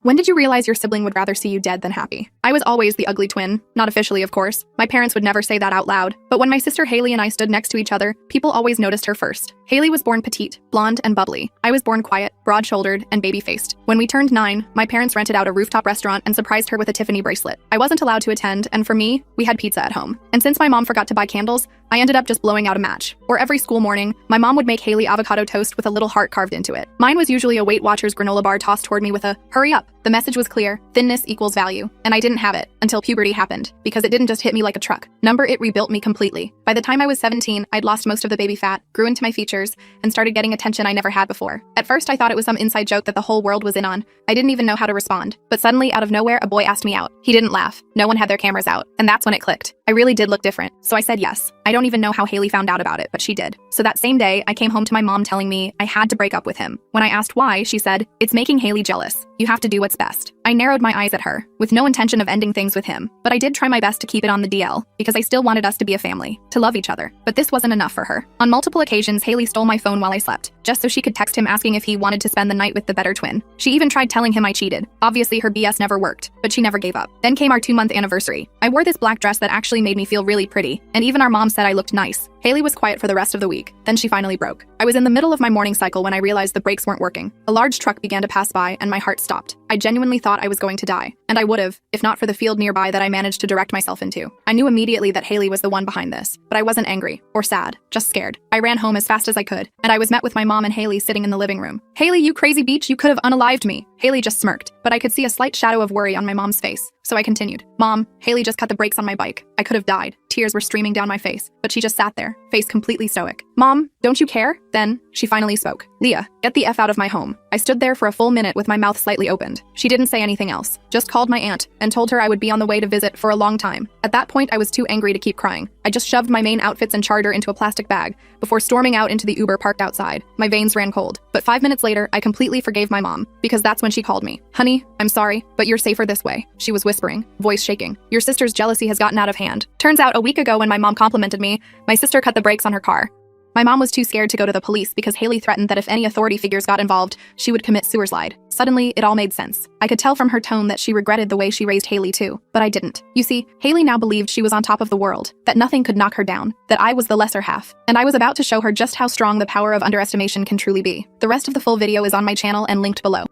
When did you realize your sibling would rather see you dead than happy? I was always the ugly twin. Not officially, of course. My parents would never say that out loud. But when my sister Haley and I stood next to each other, people always noticed her first. Haley was born petite, blonde, and bubbly. I was born quiet, broad-shouldered, and baby-faced. When we turned 9, my parents rented out a rooftop restaurant and surprised her with a Tiffany bracelet. I wasn't allowed to attend, and for me, we had pizza at home. And since my mom forgot to buy candles, I ended up just blowing out a match. Or every school morning, my mom would make Haley avocado toast with a little heart carved into it. Mine was usually a Weight Watchers granola bar tossed toward me with a, "Hurry up." The message was clear: thinness equals value. And I didn't have it until puberty happened, because it didn't just hit me like a truck. It rebuilt me completely. By the time I was 17, I'd lost most of the baby fat, grew into my features, and started getting attention I never had before. At first, I thought it was some inside joke that the whole world was in on. I didn't even know how to respond. But suddenly, out of nowhere, a boy asked me out. He didn't laugh. No one had their cameras out. And that's when it clicked. I really did look different. So I said yes. I don't even know how Haley found out about it, but she did. So that same day, I came home to my mom telling me I had to break up with him. When I asked why, she said, "It's making Haley jealous. You have to do what's best." I narrowed my eyes at her, with no intention of ending things with him. But I did try my best to keep it on the DL, because I still wanted us to be a family, to love each other. But this wasn't enough for her. On multiple occasions, Haley stole my phone while I slept, just so she could text him asking if he wanted to spend the night with the better twin. She even tried telling him I cheated. Obviously, her BS never worked, but she never gave up. Then came our 2-month anniversary. I wore this black dress that actually made me feel really pretty, and even our mom said I looked nice. Haley was quiet for the rest of the week. Then she finally broke. I was in the middle of my morning cycle when I realized the brakes weren't working. A large truck began to pass by, and my heart stopped. I genuinely thought I was going to die. And I would have, if not for the field nearby that I managed to direct myself into. I knew immediately that Haley was the one behind this, but I wasn't angry or sad, just scared. I ran home as fast as I could, and I was met with my mom and Haley sitting in the living room. "Haley, you crazy beach, you could have unalived me." Haley just smirked, but I could see a slight shadow of worry on my mom's face. So I continued. "Mom, Haley just cut the brakes on my bike. I could have died." Tears were streaming down my face, but she just sat there, face completely stoic. "Mom, don't you care?" Then, she finally spoke. "Leah, get the F out of my home." I stood there for a full minute with my mouth slightly opened. She didn't say anything else, just called my aunt and told her I would be on the way to visit for a long time. At that point, I was too angry to keep crying. I just shoved my main outfits and charger into a plastic bag before storming out into the Uber parked outside. My veins ran cold. But 5 minutes later, I completely forgave my mom, because that's when she called me. "Honey, I'm sorry, but you're safer this way," she was whispering, voice shaking. "Your sister's jealousy has gotten out of hand." Turns out a week ago when my mom complimented me, my sister cut the brakes on her car. My mom was too scared to go to the police because Haley threatened that if any authority figures got involved, she would commit suicide. Suddenly, it all made sense. I could tell from her tone that she regretted the way she raised Haley too, but I didn't. You see, Haley now believed she was on top of the world, that nothing could knock her down, that I was the lesser half, and I was about to show her just how strong the power of underestimation can truly be. The rest of the full video is on my channel and linked below.